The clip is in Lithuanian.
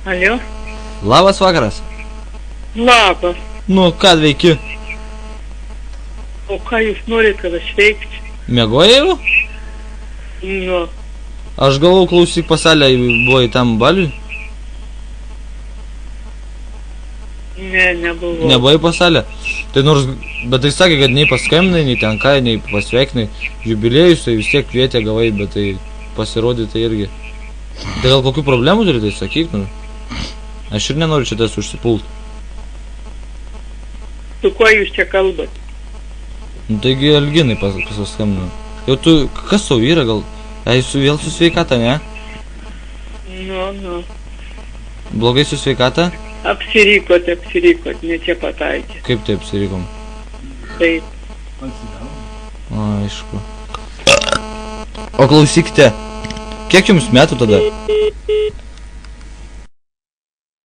Alio? Labas vakaras. Labas. Nu, ką veiki? O ką jūs norit, kad aš veikčiau? Miegojai jau? Nu, Aš galvau, klausyk, pasalę buvai tam baliui. ne, nebuvau. Nebuvai pasalę. Tai nors, bet tai sakė, kad nei paskambinai, nei ten ką, nei pasveikinai. Jubiliejus tai vis tiek kvietė gavai, bet tai pasirodė tai irgi. Tai gal kokių problemų turi, tai sakyk, nu. Aš ir nenoriu čia tas užsipult. Su kuo jūs čia kalbat? Nu taigi Alginai paskambinu. Jau tu, kas tau yra gal? Eisi vėl su sveikata, ne? Nu. Blogai su sveikata? Apsirikot, ne čia pataikė. Kaip tai apsirikom? Taip. Aišku. O klausykite, kiek jums metų tada?